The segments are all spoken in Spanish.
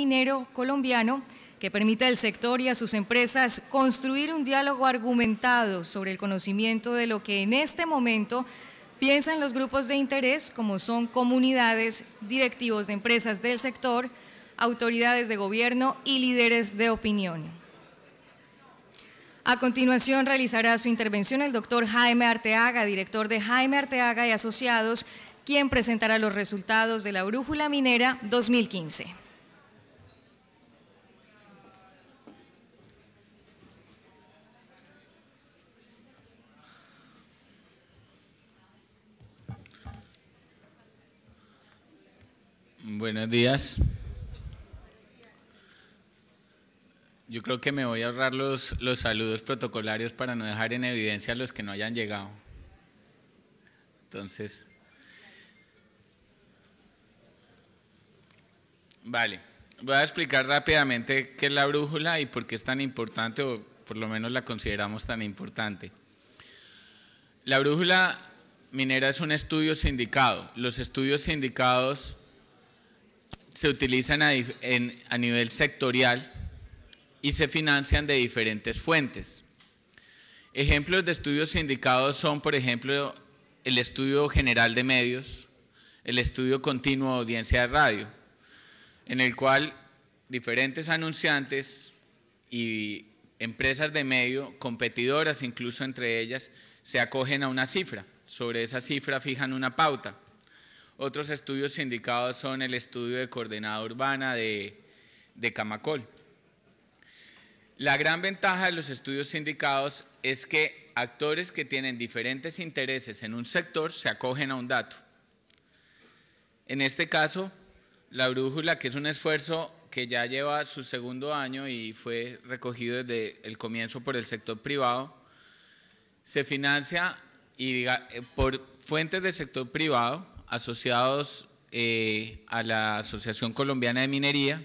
minero colombiano que permita al sector y a sus empresas construir un diálogo argumentado sobre el conocimiento de lo que en este momento piensan los grupos de interés, como son comunidades, directivos de empresas del sector, autoridades de gobierno y líderes de opinión. A continuación realizará su intervención el doctor Jaime Arteaga, director de Jaime Arteaga y Asociados, quien presentará los resultados de la Brújula Minera 2015. Buenos días. Yo creo que me voy a ahorrar los saludos protocolarios para no dejar en evidencia a los que no hayan llegado. Entonces, vale, voy a explicar rápidamente qué es la brújula y por qué es tan importante, o por lo menos la consideramos tan importante. La brújula minera es un estudio sindicado. Los estudios sindicados se utilizan a nivel sectorial y se financian de diferentes fuentes. Ejemplos de estudios sindicados son, por ejemplo, el Estudio General de Medios, el Estudio Continuo de Audiencia de Radio, en el cual diferentes anunciantes y empresas de medio, competidoras incluso entre ellas, se acogen a una cifra. Sobre esa cifra fijan una pauta. Otros estudios sindicados son el Estudio de Coordenada Urbana de Camacol. La gran ventaja de los estudios sindicados es que actores que tienen diferentes intereses en un sector se acogen a un dato. En este caso, la brújula, que es un esfuerzo que ya lleva su segundo año y fue recogido desde el comienzo por el sector privado, se financia por fuentes del sector privado asociados a la Asociación Colombiana de Minería,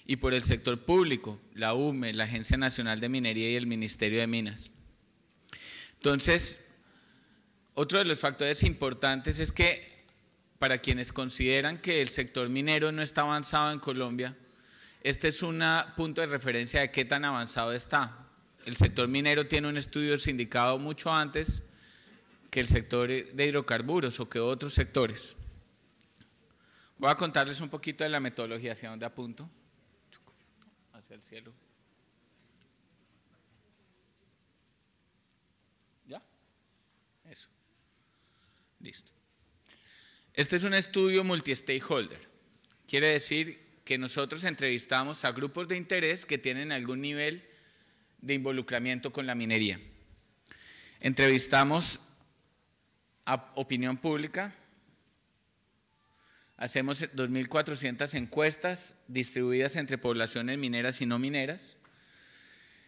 y por el sector público, la UME, la Agencia Nacional de Minería y el Ministerio de Minas. Entonces, otro de los factores importantes es que para quienes consideran que el sector minero no está avanzado en Colombia, este es un punto de referencia de qué tan avanzado está. El sector minero tiene un estudio sindicado mucho antes que el sector de hidrocarburos o que otros sectores. Voy a contarles un poquito de la metodología, hacia dónde apunto. Hacia el cielo. ¿Ya? Eso. Listo. Este es un estudio multi-stakeholder. Quiere decir que nosotros entrevistamos a grupos de interés que tienen algún nivel de involucramiento con la minería. Entrevistamos a opinión pública. Hacemos 2.400 encuestas distribuidas entre poblaciones mineras y no mineras.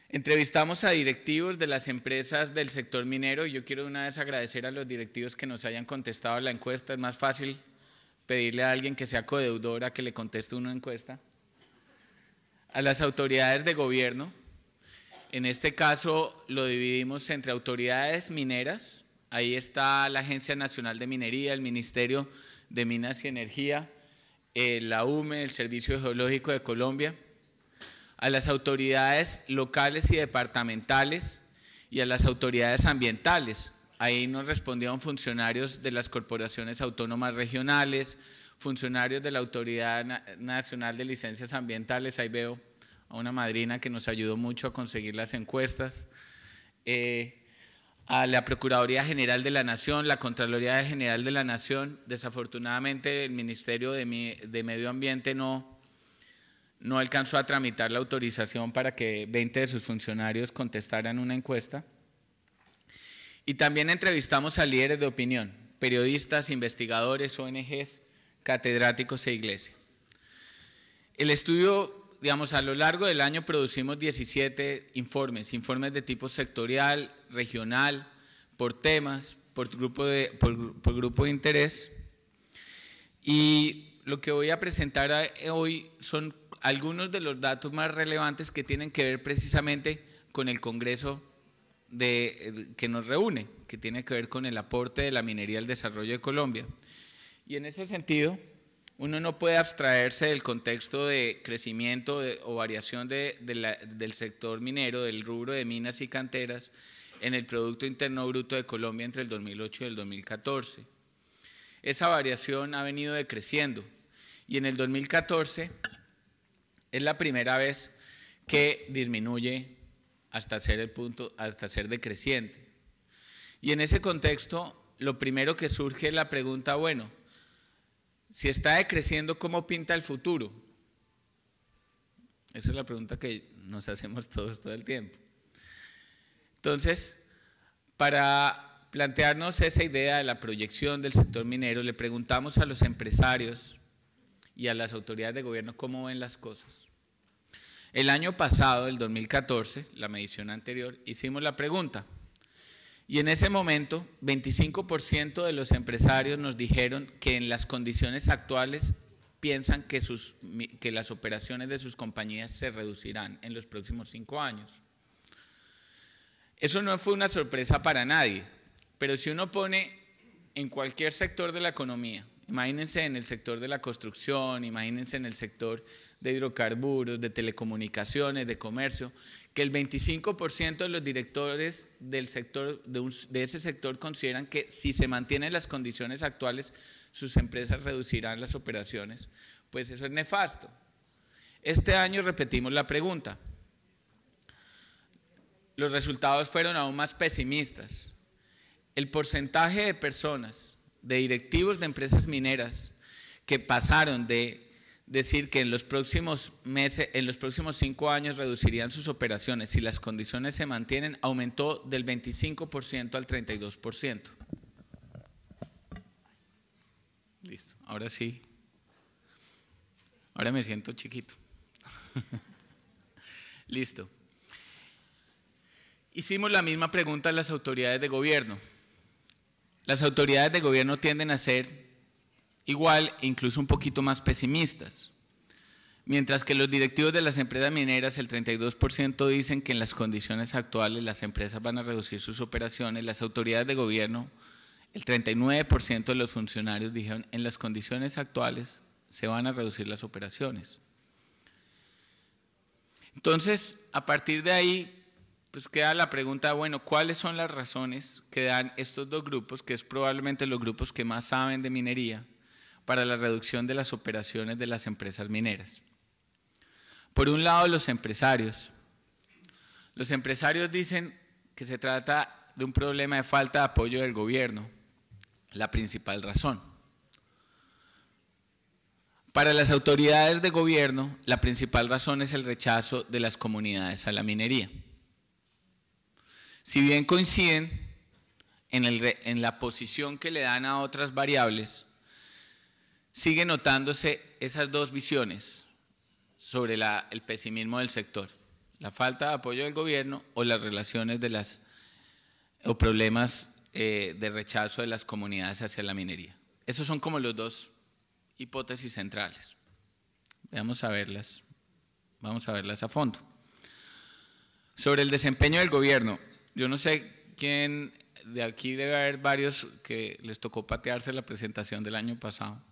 Entrevistamos a directivos de las empresas del sector minero y yo quiero de una vez agradecer a los directivos que nos hayan contestado la encuesta. Es más fácil pedirle a alguien que sea codeudor a que le conteste una encuesta. A las autoridades de gobierno. En este caso lo dividimos entre autoridades mineras. Ahí está la Agencia Nacional de Minería, el Ministerio de Minas y Energía, la UME, el Servicio Geológico de Colombia, a las autoridades locales y departamentales y a las autoridades ambientales. Ahí nos respondieron funcionarios de las corporaciones autónomas regionales, funcionarios de la Autoridad Nacional de Licencias Ambientales. Ahí veo a una madrina que nos ayudó mucho a conseguir las encuestas, a la Procuraduría General de la Nación, la Contraloría General de la Nación. Desafortunadamente el Ministerio de Medio Ambiente no alcanzó a tramitar la autorización para que 20 de sus funcionarios contestaran una encuesta. Y también entrevistamos a líderes de opinión, periodistas, investigadores, ONGs, catedráticos e iglesia. El estudio, digamos, a lo largo del año producimos 17 informes de tipo sectorial, regional, por temas, por grupo de interés. Y lo que voy a presentar hoy son algunos de los datos más relevantes que tienen que ver precisamente con el Congreso que nos reúne, que tiene que ver con el aporte de la minería al desarrollo de Colombia. Y en ese sentido, uno no puede abstraerse del contexto de crecimiento o variación del sector minero, del rubro de minas y canteras, en el Producto Interno Bruto de Colombia entre el 2008 y el 2014. Esa variación ha venido decreciendo y en el 2014 es la primera vez que disminuye hasta ser decreciente. Y en ese contexto, lo primero que surge es la pregunta, bueno, si está decreciendo, ¿cómo pinta el futuro? Esa es la pregunta que nos hacemos todos todo el tiempo. Entonces, para plantearnos esa idea de la proyección del sector minero, le preguntamos a los empresarios y a las autoridades de gobierno cómo ven las cosas. El año pasado, el 2014, la medición anterior, hicimos la pregunta. Y en ese momento, 25% de los empresarios nos dijeron que en las condiciones actuales piensan que las operaciones de sus compañías se reducirán en los próximos 5 años. Eso no fue una sorpresa para nadie, pero si uno pone en cualquier sector de la economía, imagínense en el sector de la construcción, imagínense en el sector de hidrocarburos, de telecomunicaciones, de comercio, que el 25% de los directores del sector, de ese sector consideran que si se mantienen las condiciones actuales, sus empresas reducirán las operaciones, pues eso es nefasto. Este año repetimos la pregunta. Los resultados fueron aún más pesimistas. El porcentaje de personas, de directivos de empresas mineras, que pasaron de decir que en los próximos meses, en los próximos 5 años reducirían sus operaciones si las condiciones se mantienen, aumentó del 25% al 32%. Listo, ahora sí. Ahora me siento chiquito. Listo. Hicimos la misma pregunta a las autoridades de gobierno. Las autoridades de gobierno tienden a ser igual, incluso un poquito más pesimistas. Mientras que los directivos de las empresas mineras, el 32% dicen que en las condiciones actuales las empresas van a reducir sus operaciones, las autoridades de gobierno, el 39% de los funcionarios dijeron en las condiciones actuales se van a reducir las operaciones. Entonces, a partir de ahí, pues queda la pregunta, bueno, ¿cuáles son las razones que dan estos dos grupos, que es probablemente los grupos que más saben de minería, para la reducción de las operaciones de las empresas mineras? Por un lado, los empresarios. Los empresarios dicen que se trata de un problema de falta de apoyo del gobierno, la principal razón. Para las autoridades de gobierno, la principal razón es el rechazo de las comunidades a la minería. Si bien coinciden en la posición que le dan a otras variables, sigue notándose esas dos visiones sobre el pesimismo del sector, la falta de apoyo del gobierno o las relaciones o problemas de rechazo de las comunidades hacia la minería. Esos son como los dos hipótesis centrales. Vamos a verlas a fondo. Sobre el desempeño del gobierno, yo no sé quién de aquí, debe haber varios que les tocó patearse la presentación del año pasado.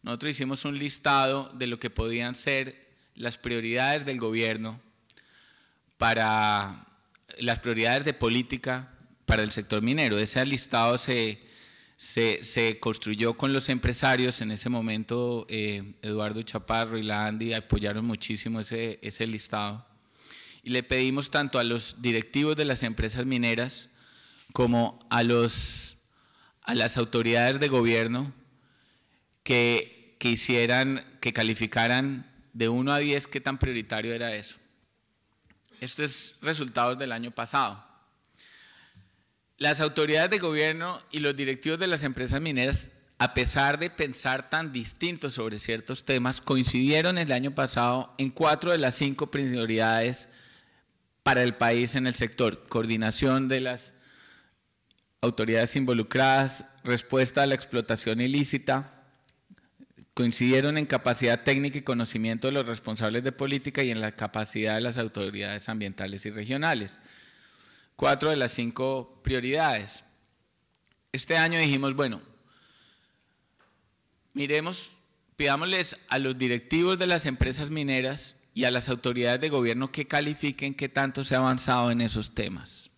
Nosotros hicimos un listado de lo que podían ser las prioridades del gobierno para las prioridades de política para el sector minero. Ese listado se construyó con los empresarios. En ese momento Eduardo Chaparro y la Andy apoyaron muchísimo ese listado. Y le pedimos tanto a los directivos de las empresas mineras como a las autoridades de gobierno que calificaran de 1 a 10 qué tan prioritario era eso. Esto es resultados del año pasado. Las autoridades de gobierno y los directivos de las empresas mineras, a pesar de pensar tan distintos sobre ciertos temas, coincidieron el año pasado en 4 de las 5 prioridades para el país en el sector: coordinación de las autoridades involucradas, respuesta a la explotación ilícita. Coincidieron en capacidad técnica y conocimiento de los responsables de política y en la capacidad de las autoridades ambientales y regionales. 4 de las 5 prioridades. Este año dijimos, bueno, miremos pidámosles a los directivos de las empresas mineras y a las autoridades de gobierno que califiquen qué tanto se ha avanzado en esos temas.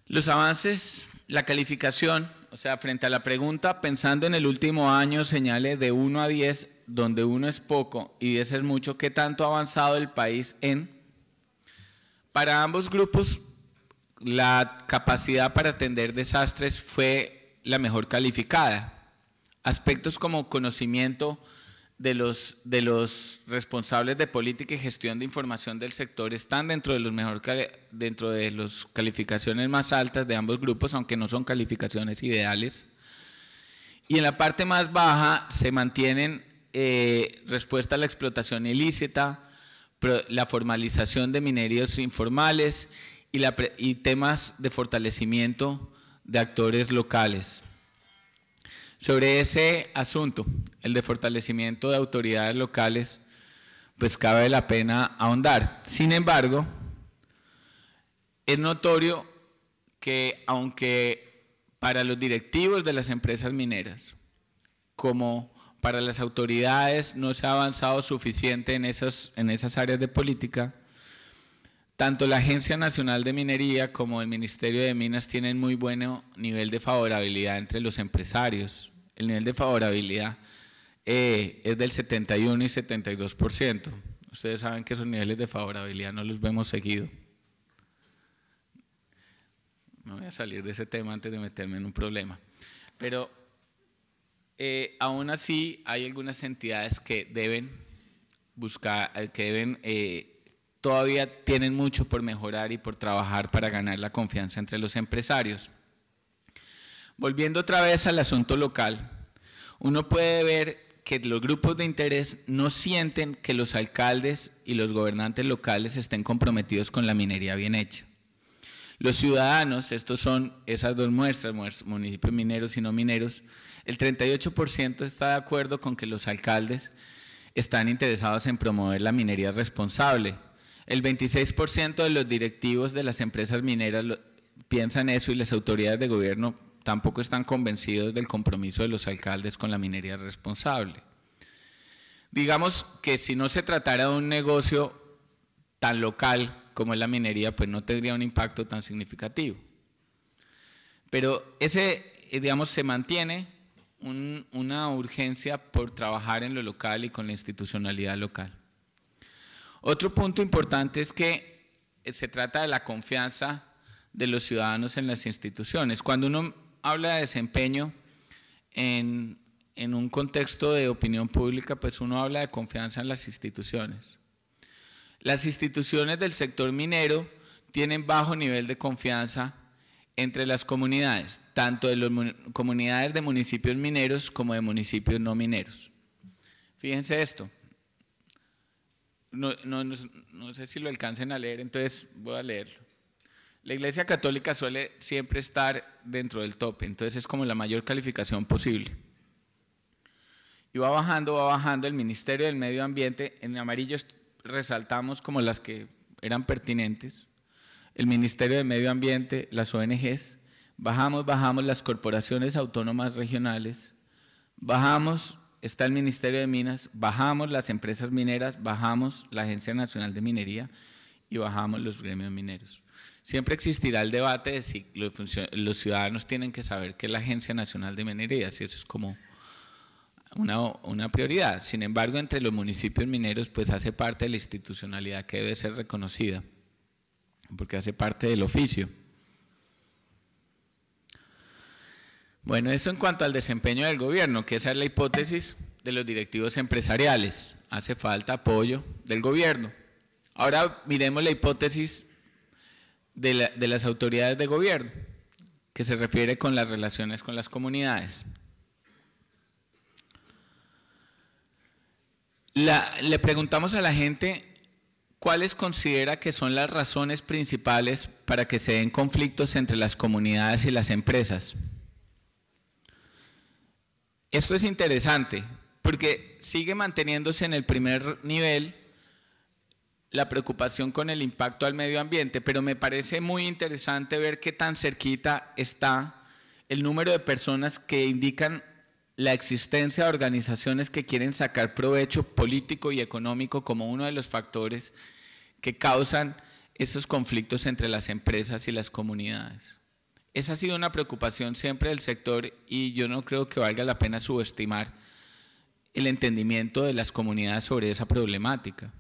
Los avances, la calificación, o sea, frente a la pregunta, pensando en el último año, señale de 1 a 10, donde 1 es poco y 10 es mucho, ¿qué tanto ha avanzado el país en? Para ambos grupos, la capacidad para atender desastres fue la mejor calificada. Aspectos como conocimiento de los responsables de política y gestión de información del sector están dentro de las calificaciones más altas de ambos grupos, aunque no son calificaciones ideales. Y en la parte más baja se mantienen respuesta a la explotación ilícita, la formalización de minerios informales y temas de fortalecimiento de actores locales. Sobre ese asunto, el de fortalecimiento de autoridades locales, pues cabe la pena ahondar. Sin embargo, es notorio que aunque para los directivos de las empresas mineras, como para las autoridades no se ha avanzado suficiente en esas áreas de política, tanto la Agencia Nacional de Minería como el Ministerio de Minas tienen muy buen nivel de favorabilidad entre los empresarios. El nivel de favorabilidad es del 71 y 72%. Ustedes saben que esos niveles de favorabilidad no los vemos seguido. Me voy a salir de ese tema antes de meterme en un problema. Pero aún así hay algunas entidades que deben buscar, todavía tienen mucho por mejorar y por trabajar para ganar la confianza entre los empresarios. Volviendo otra vez al asunto local, uno puede ver que los grupos de interés no sienten que los alcaldes y los gobernantes locales estén comprometidos con la minería bien hecha. Los ciudadanos, estos son esas dos muestras, municipios mineros y no mineros, el 38% está de acuerdo con que los alcaldes están interesados en promover la minería responsable. El 26% de los directivos de las empresas mineras piensan eso y las autoridades de gobierno tampoco están convencidos del compromiso de los alcaldes con la minería responsable. Digamos que si no se tratara de un negocio tan local como es la minería, pues no tendría un impacto tan significativo. Pero digamos, se mantiene una urgencia por trabajar en lo local y con la institucionalidad local. Otro punto importante es que se trata de la confianza de los ciudadanos en las instituciones. Cuando uno habla de desempeño en un contexto de opinión pública, pues uno habla de confianza en las instituciones. Las instituciones del sector minero tienen bajo nivel de confianza entre las comunidades, tanto de las comunidades de municipios mineros como de municipios no mineros. Fíjense esto, no sé si lo alcancen a leer, entonces voy a leerlo. La Iglesia Católica suele siempre estar dentro del tope, entonces es como la mayor calificación posible. Y va bajando el Ministerio del Medio Ambiente, en amarillo resaltamos como las que eran pertinentes, el Ministerio del Medio Ambiente, las ONGs, bajamos las corporaciones autónomas regionales, bajamos, está el Ministerio de Minas, bajamos las empresas mineras, bajamos la Agencia Nacional de Minería y bajamos los gremios mineros. Siempre existirá el debate de si los ciudadanos tienen que saber qué es la Agencia Nacional de Minería, si eso es como una prioridad. Sin embargo, entre los municipios mineros pues hace parte de la institucionalidad que debe ser reconocida, porque hace parte del oficio. Bueno, eso en cuanto al desempeño del gobierno, que esa es la hipótesis de los directivos empresariales. Hace falta apoyo del gobierno. Ahora miremos la hipótesis de las autoridades de gobierno, que se refiere con las relaciones con las comunidades. Le preguntamos a la gente cuáles considera que son las razones principales para que se den conflictos entre las comunidades y las empresas. Esto es interesante porque sigue manteniéndose en el primer nivel la preocupación con el impacto al medio ambiente, pero me parece muy interesante ver qué tan cerquita está el número de personas que indican la existencia de organizaciones que quieren sacar provecho político y económico como uno de los factores que causan esos conflictos entre las empresas y las comunidades. Esa ha sido una preocupación siempre del sector y yo no creo que valga la pena subestimar el entendimiento de las comunidades sobre esa problemática.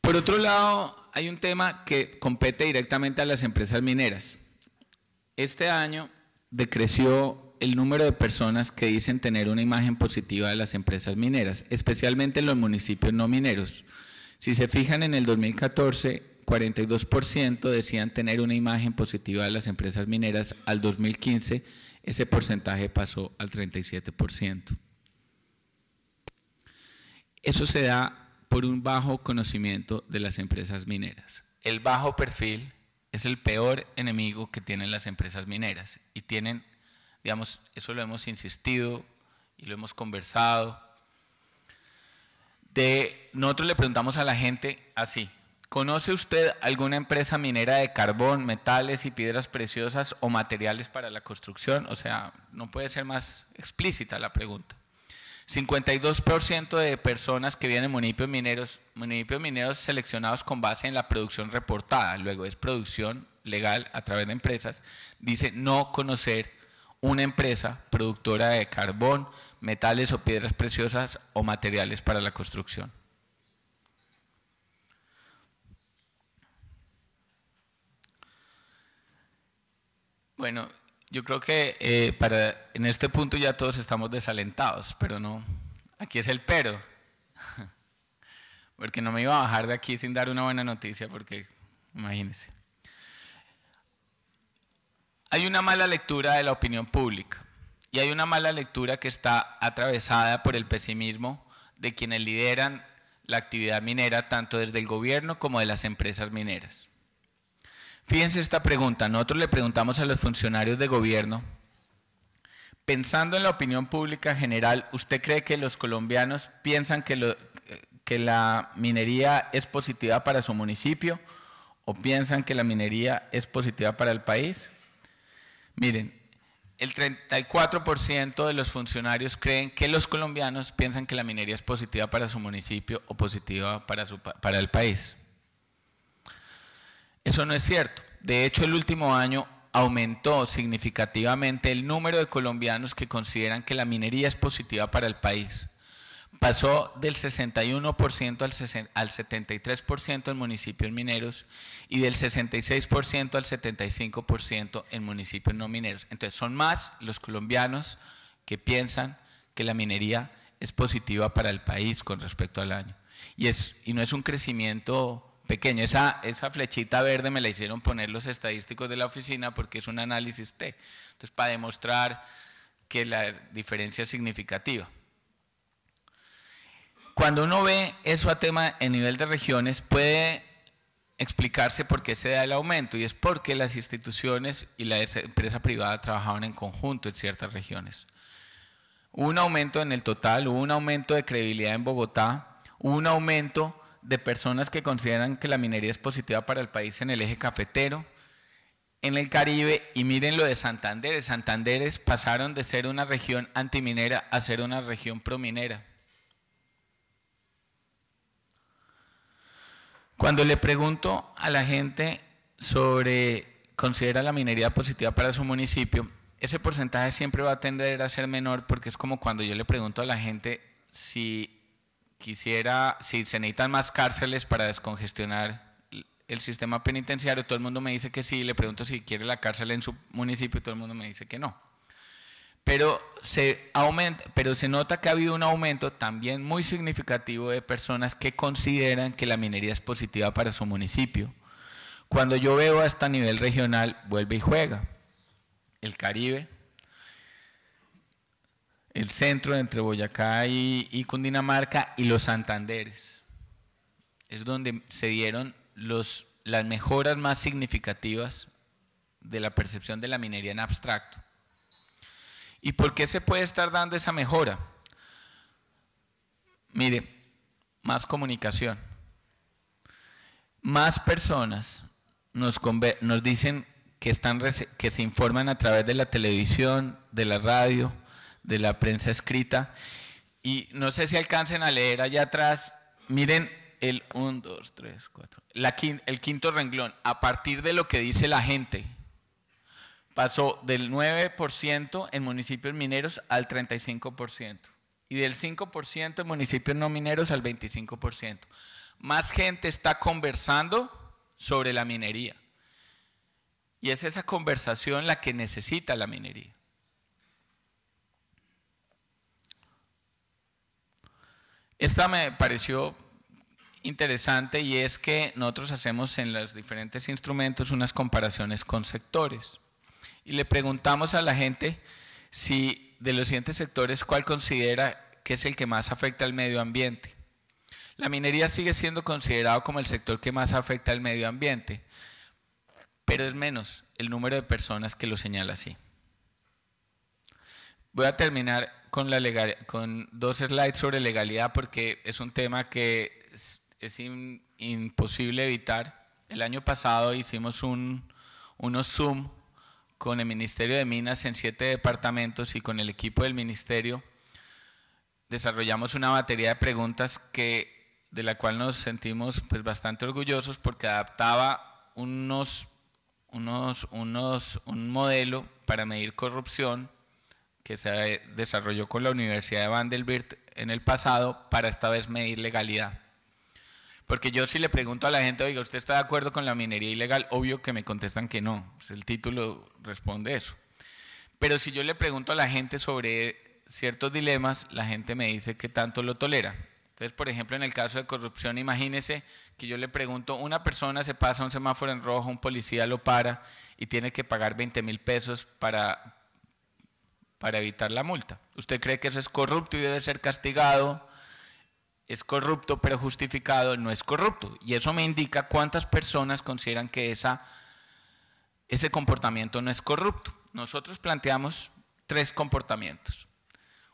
Por otro lado, hay un tema que compete directamente a las empresas mineras. Este año decreció el número de personas que dicen tener una imagen positiva de las empresas mineras, especialmente en los municipios no mineros. Si se fijan, en el 2014, 42% decían tener una imagen positiva de las empresas mineras. Al 2015, ese porcentaje pasó al 37%. Eso se da por un bajo conocimiento de las empresas mineras. El bajo perfil es el peor enemigo que tienen las empresas mineras y tienen, digamos, eso lo hemos insistido y lo hemos conversado. Nosotros le preguntamos a la gente así: ¿conoce usted alguna empresa minera de carbón, metales y piedras preciosas o materiales para la construcción? O sea, no puede ser más explícita la pregunta. 52% de personas que vienen municipios mineros seleccionados con base en la producción reportada, luego es producción legal a través de empresas, dice no conocer una empresa productora de carbón, metales o piedras preciosas o materiales para la construcción. Bueno, yo creo que en este punto ya todos estamos desalentados, pero no, aquí es el pero, porque no me iba a bajar de aquí sin dar una buena noticia, porque imagínense. Hay una mala lectura de la opinión pública y hay una mala lectura que está atravesada por el pesimismo de quienes lideran la actividad minera, tanto desde el gobierno como de las empresas mineras. Fíjense esta pregunta, nosotros le preguntamos a los funcionarios de gobierno, pensando en la opinión pública general, ¿usted cree que los colombianos piensan que la minería es positiva para su municipio o piensan que la minería es positiva para el país? Miren, el 34% de los funcionarios creen que los colombianos piensan que la minería es positiva para su municipio o positiva para el país. Eso no es cierto. De hecho, el último año aumentó significativamente el número de colombianos que consideran que la minería es positiva para el país. Pasó del 61% al 73% en municipios mineros y del 66% al 75% en municipios no mineros. Entonces, son más los colombianos que piensan que la minería es positiva para el país con respecto al año. Y no es un crecimiento pequeño. Esa flechita verde me la hicieron poner los estadísticos de la oficina porque es un análisis T. Entonces, para demostrar que la diferencia es significativa. Cuando uno ve eso a tema en nivel de regiones, puede explicarse por qué se da el aumento, y es porque las instituciones y la empresa privada trabajaban en conjunto en ciertas regiones. Hubo un aumento en el total, hubo un aumento de credibilidad en Bogotá, hubo un aumento de personas que consideran que la minería es positiva para el país en el eje cafetero, en el Caribe, y miren lo de Santander. Santanderes pasaron de ser una región antiminera a ser una región prominera. Cuando le pregunto a la gente sobre considera la minería positiva para su municipio, ese porcentaje siempre va a tender a ser menor, porque es como cuando yo le pregunto a la gente si se necesitan más cárceles para descongestionar el sistema penitenciario, todo el mundo me dice que sí, le pregunto si quiere la cárcel en su municipio y todo el mundo me dice que no. Pero se nota que ha habido un aumento también muy significativo de personas que consideran que la minería es positiva para su municipio. Cuando yo veo hasta a nivel regional, vuelve y juega. El Caribe, el centro entre Boyacá y Cundinamarca, y los Santanderes. Es donde se dieron las mejoras más significativas de la percepción de la minería en abstracto. ¿Y por qué se puede estar dando esa mejora? Mire, más comunicación. Más personas nos dicen que se informan a través de la televisión, de la radio, de la prensa escrita. Y no sé si alcancen a leer allá atrás, miren el 1, 2, 3, 4, el quinto renglón. A partir de lo que dice la gente, pasó del 9% en municipios mineros al 35%. Y del 5% en municipios no mineros al 25%. Más gente está conversando sobre la minería. Y es esa conversación la que necesita la minería. Esta me pareció interesante y es que nosotros hacemos en los diferentes instrumentos unas comparaciones con sectores. Y le preguntamos a la gente si de los siguientes sectores, ¿cuál considera que es el que más afecta al medio ambiente? La minería sigue siendo considerado como el sector que más afecta al medio ambiente, pero es menos el número de personas que lo señala así. Voy a terminar con 2 slides sobre legalidad porque es un tema que es imposible evitar. El año pasado hicimos unos Zoom con el Ministerio de Minas en 7 departamentos y con el equipo del ministerio desarrollamos una batería de preguntas de la cual nos sentimos pues bastante orgullosos porque adaptaba un modelo para medir corrupción que se desarrolló con la Universidad de Vanderbilt en el pasado para esta vez medir legalidad. Porque yo si le pregunto a la gente, oiga, ¿usted está de acuerdo con la minería ilegal? Obvio que me contestan que no, pues el título responde eso. Pero si yo le pregunto a la gente sobre ciertos dilemas, la gente me dice que tanto lo tolera. Entonces, por ejemplo, en el caso de corrupción, imagínese que yo le pregunto, una persona se pasa un semáforo en rojo, un policía lo para y tiene que pagar 20.000 pesos para evitar la multa. ¿Usted cree que eso es corrupto y debe ser castigado? Es corrupto pero justificado, no es corrupto. Y eso me indica cuántas personas consideran que ese comportamiento no es corrupto. Nosotros planteamos 3 comportamientos.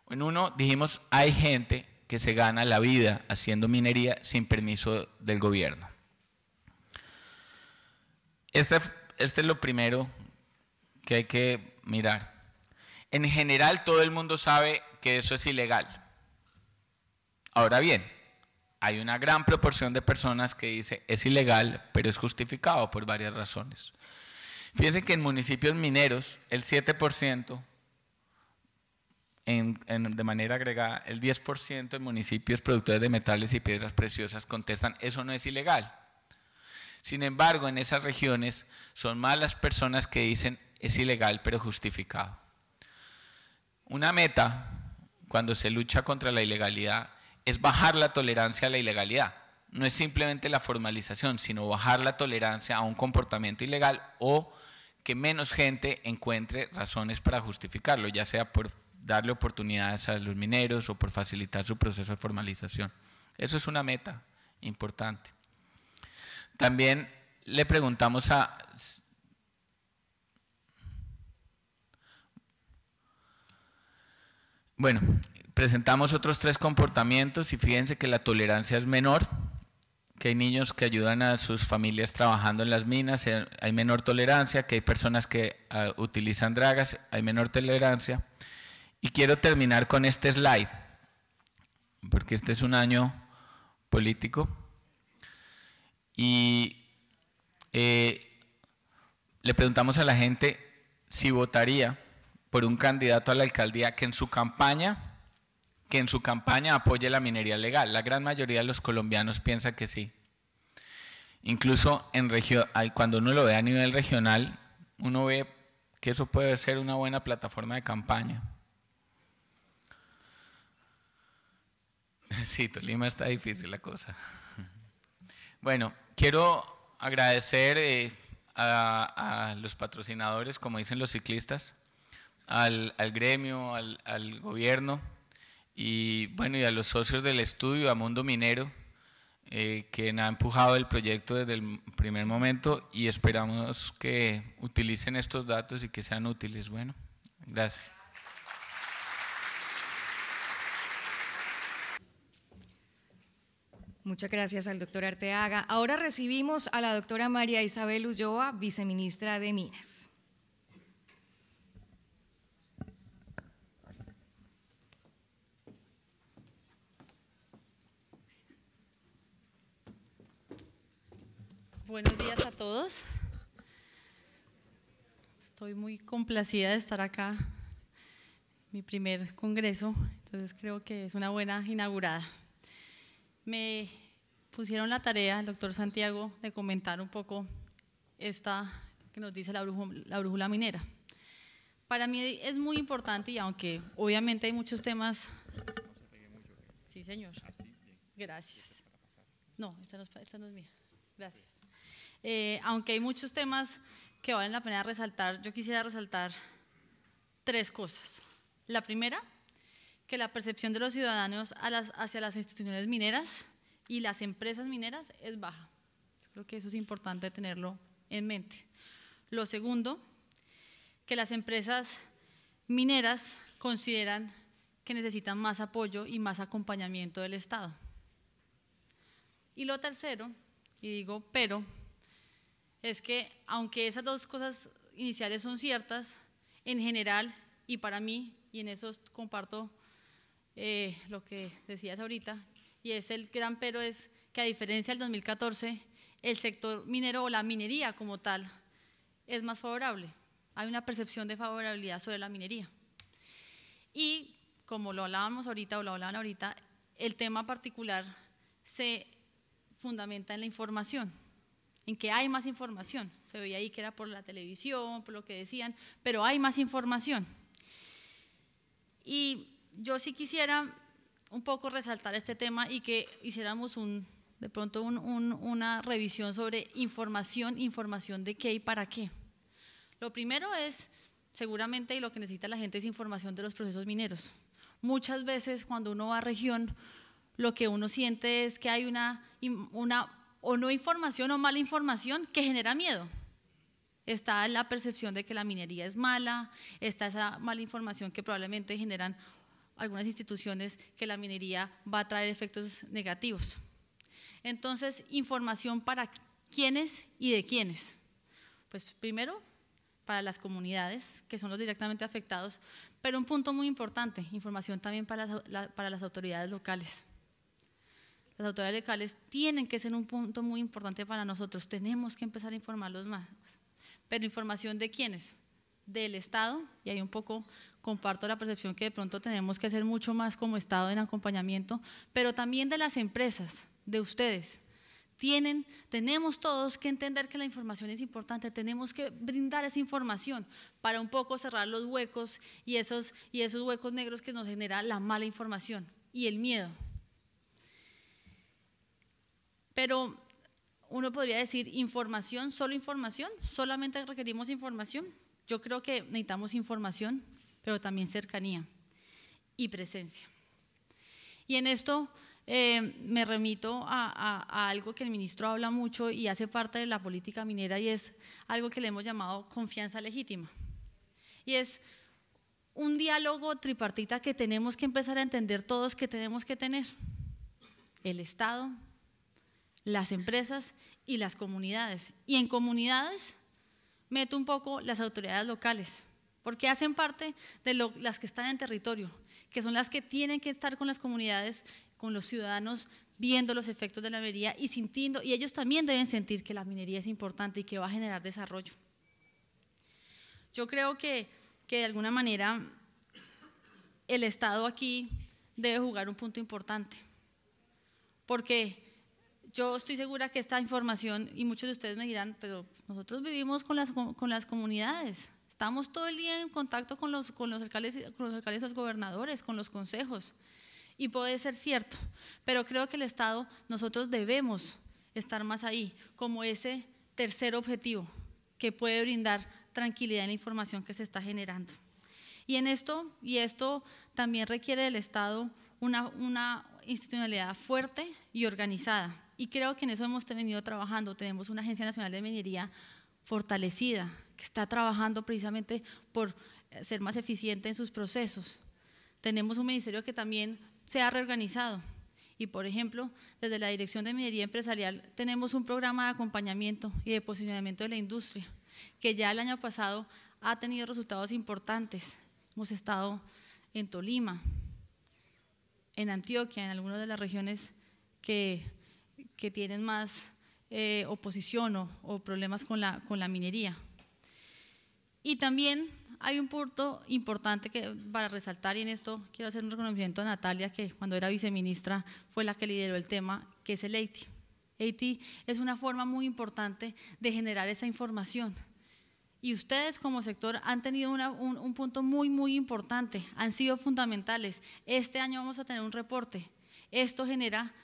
En uno dijimos, hay gente que se gana la vida haciendo minería sin permiso del gobierno. Este es lo primero que hay que mirar. En general todo el mundo sabe que eso es ilegal. Ahora bien, hay una gran proporción de personas que dice es ilegal, pero es justificado por varias razones. Fíjense que en municipios mineros el 7%, de manera agregada, el 10% en municipios productores de metales y piedras preciosas contestan eso no es ilegal. Sin embargo, en esas regiones son más las personas que dicen es ilegal, pero justificado. Una meta, cuando se lucha contra la ilegalidad, es bajar la tolerancia a la ilegalidad. No es simplemente la formalización, sino bajar la tolerancia a un comportamiento ilegal o que menos gente encuentre razones para justificarlo, ya sea por darle oportunidades a los mineros o por facilitar su proceso de formalización. Eso es una meta importante. También le preguntamos bueno, presentamos otros 3 comportamientos y fíjense que la tolerancia es menor, que hay niños que ayudan a sus familias trabajando en las minas, hay menor tolerancia, que hay personas que utilizan dragas, hay menor tolerancia. Y quiero terminar con este slide, porque este es un año político. Y le preguntamos a la gente si votaría por un candidato a la alcaldía que en su campaña apoye la minería legal. La gran mayoría de los colombianos piensa que sí. Incluso cuando uno lo ve a nivel regional, uno ve que eso puede ser una buena plataforma de campaña. Sí, Tolima está difícil la cosa. Bueno, quiero agradecer a los patrocinadores, como dicen los ciclistas, al gremio, al gobierno y bueno, y a los socios del estudio, a Mundo Minero, quien ha empujado el proyecto desde el primer momento y esperamos que utilicen estos datos y que sean útiles. Bueno, gracias. Muchas gracias al doctor Arteaga. Ahora recibimos a la doctora María Isabel Ulloa, viceministra de Minas. Buenos días a todos. Estoy muy complacida de estar acá, mi primer congreso, entonces creo que es una buena inaugurada. Me pusieron la tarea, el doctor Santiago, de comentar un poco esta que nos dice la brújula minera. Para mí es muy importante, y aunque obviamente hay muchos temas… Sí, señor. Gracias. No, esta no es mía. Gracias. Aunque hay muchos temas que valen la pena resaltar, yo quisiera resaltar 3 cosas. La primera, que la percepción de los ciudadanos hacia las instituciones mineras y las empresas mineras es baja. Yo creo que eso es importante tenerlo en mente. Lo segundo, que las empresas mineras consideran que necesitan más apoyo y más acompañamiento del Estado. Y lo tercero, y digo pero, es que aunque esas 2 cosas iniciales son ciertas, en general, y para mí, y en eso comparto lo que decías ahorita, y es el gran pero es que a diferencia del 2014, el sector minero o la minería como tal es más favorable. Hay una percepción de favorabilidad sobre la minería. Y como lo hablábamos ahorita o lo hablaban ahorita, el tema particular se fundamenta en la información, en que hay más información. Se veía ahí que era por la televisión, por lo que decían, pero hay más información. Y yo sí quisiera un poco resaltar este tema y que hiciéramos de pronto una revisión sobre información de qué y para qué. Lo primero es, seguramente, y lo que necesita la gente es información de los procesos mineros. Muchas veces cuando uno va a región, lo que uno siente es que hay una o no información o mala información que genera miedo. Está la percepción de que la minería es mala, está esa mala información que probablemente generan algunas instituciones que la minería va a traer efectos negativos. Entonces, información para quiénes y de quiénes. Pues primero, para las comunidades, que son los directamente afectados, pero un punto muy importante, información también para las autoridades locales. Las autoridades locales tienen que ser un punto muy importante para nosotros, tenemos que empezar a informarlos más. Pero información de quiénes, del Estado, y ahí un poco comparto la percepción que de pronto tenemos que hacer mucho más como Estado en acompañamiento, pero también de las empresas, de ustedes. Tenemos todos que entender que la información es importante, tenemos que brindar esa información para un poco cerrar los huecos y esos huecos negros que nos genera la mala información y el miedo. Pero uno podría decir información, solamente requerimos información. Yo creo que necesitamos información, pero también cercanía y presencia. Y en esto me remito a algo que el ministro habla mucho y hace parte de la política minera, y es algo que le hemos llamado confianza legítima. Y es un diálogo tripartita que tenemos que empezar a entender todos que tenemos que tener. El Estado, las empresas y las comunidades. Y en comunidades meto un poco las autoridades locales, porque hacen parte de las que están en territorio, que son las que tienen que estar con las comunidades, con los ciudadanos, viendo los efectos de la minería y sintiendo, y ellos también deben sentir que la minería es importante y que va a generar desarrollo. Yo creo que de alguna manera el Estado aquí debe jugar un punto importante, porque yo estoy segura que esta información, y muchos de ustedes me dirán, pero nosotros vivimos con las comunidades, estamos todo el día en contacto con los alcaldes, los gobernadores, con los consejos, y puede ser cierto, pero creo que el Estado, nosotros debemos estar más ahí, como ese tercer objetivo que puede brindar tranquilidad en la información que se está generando. Y esto también requiere del Estado una institucionalidad fuerte y organizada. Y creo que en eso hemos venido trabajando. Tenemos una Agencia Nacional de Minería fortalecida, que está trabajando precisamente por ser más eficiente en sus procesos. Tenemos un ministerio que también se ha reorganizado Y, por ejemplo, desde la Dirección de Minería Empresarial tenemos un programa de acompañamiento y de posicionamiento de la industria, que ya el año pasado ha tenido resultados importantes. Hemos estado en Tolima, en Antioquia, en algunas de las regiones que tienen más oposición o problemas con la minería. Y también hay un punto importante para resaltar, y en esto quiero hacer un reconocimiento a Natalia, que cuando era viceministra fue la que lideró el tema, que es el EITI. EITI es una forma muy importante de generar esa información. Y ustedes como sector han tenido un punto muy, muy importante, han sido fundamentales. Este año vamos a tener un reporte. Esto genera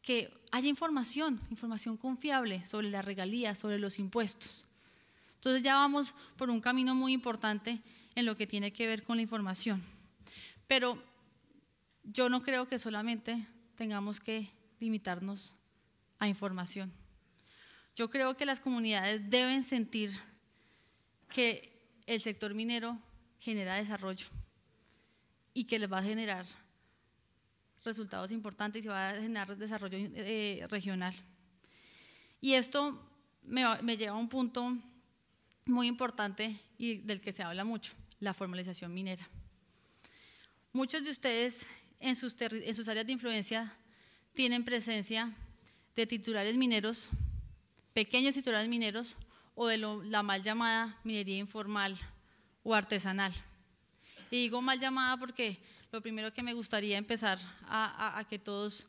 que haya información confiable sobre las regalías, sobre los impuestos. Entonces ya vamos por un camino muy importante en lo que tiene que ver con la información. Pero yo no creo que solamente tengamos que limitarnos a información. Yo creo que las comunidades deben sentir que el sector minero genera desarrollo y que les va a generar resultados importantes y va a generar desarrollo regional. Y esto me lleva a un punto muy importante y del que se habla mucho, la formalización minera. Muchos de ustedes en sus áreas de influencia tienen presencia de titulares mineros, pequeños titulares mineros o de la mal llamada minería informal o artesanal. Y digo mal llamada porque lo primero que me gustaría empezar a que todos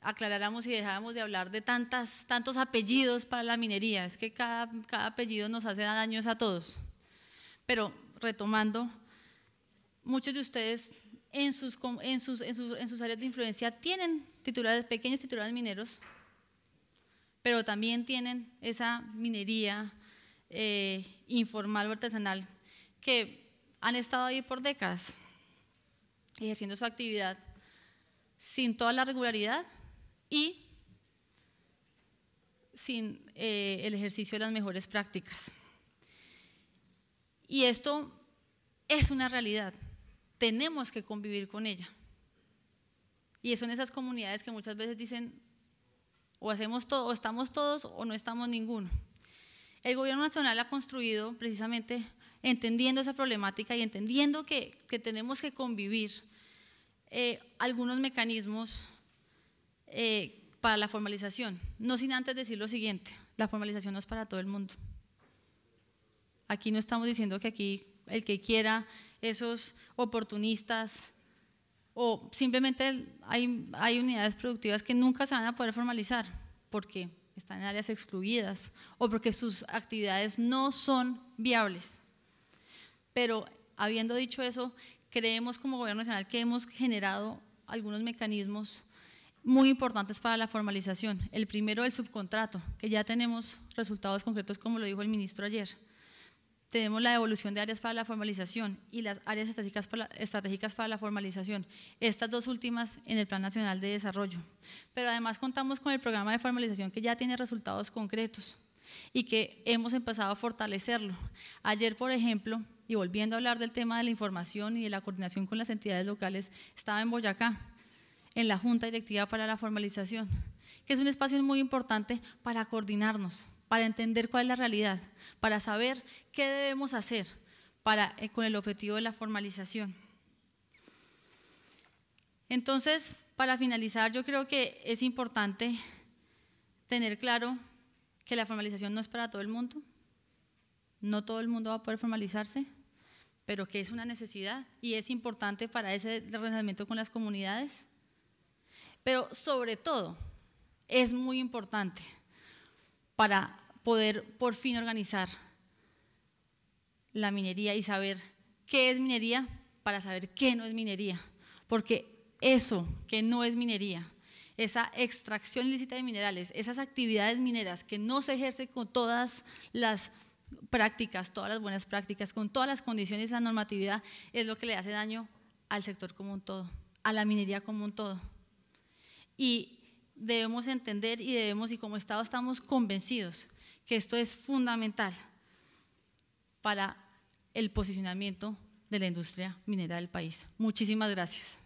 aclaráramos y dejáramos de hablar de tantos apellidos para la minería, es que cada apellido nos hace daños a todos. Pero retomando, muchos de ustedes en sus áreas de influencia tienen pequeños titulares mineros, pero también tienen esa minería informal o artesanal que han estado ahí por décadas, ejerciendo su actividad sin toda la regularidad y sin el ejercicio de las mejores prácticas. Y esto es una realidad, tenemos que convivir con ella. Y son esas comunidades que muchas veces dicen, o hacemos todo, o estamos todos, o no estamos ninguno. El gobierno nacional ha construido precisamente entendiendo esa problemática y entendiendo que tenemos que convivir algunos mecanismos para la formalización, no sin antes decir lo siguiente: la formalización no es para todo el mundo. Aquí no estamos diciendo que aquí el que quiera, esos oportunistas, o simplemente hay unidades productivas que nunca se van a poder formalizar porque están en áreas excluidas o porque sus actividades no son viables. Pero habiendo dicho eso, creemos como Gobierno Nacional que hemos generado algunos mecanismos muy importantes para la formalización. El primero, el subcontrato, que ya tenemos resultados concretos, como lo dijo el ministro ayer. Tenemos la devolución de áreas para la formalización y las áreas estratégicas para la formalización, estas dos últimas en el Plan Nacional de Desarrollo. Pero además contamos con el programa de formalización que ya tiene resultados concretos y que hemos empezado a fortalecerlo. Ayer, por ejemplo, y volviendo a hablar del tema de la información y de la coordinación con las entidades locales, estaba en Boyacá, en la Junta Directiva para la Formalización, que es un espacio muy importante para coordinarnos, para entender cuál es la realidad, para saber qué debemos hacer con el objetivo de la formalización. Entonces, para finalizar, yo creo que es importante tener claro que la formalización no es para todo el mundo, no todo el mundo va a poder formalizarse, pero que es una necesidad y es importante para ese relacionamiento con las comunidades. Pero sobre todo, es muy importante para poder por fin organizar la minería y saber qué es minería para saber qué no es minería, porque eso que no es minería, esa extracción ilícita de minerales, esas actividades mineras que no se ejercen con todas las prácticas, todas las buenas prácticas, con todas las condiciones y la normatividad, es lo que le hace daño al sector como un todo, a la minería como un todo. Y debemos entender y como Estado estamos convencidos que esto es fundamental para el posicionamiento de la industria minera del país. Muchísimas gracias.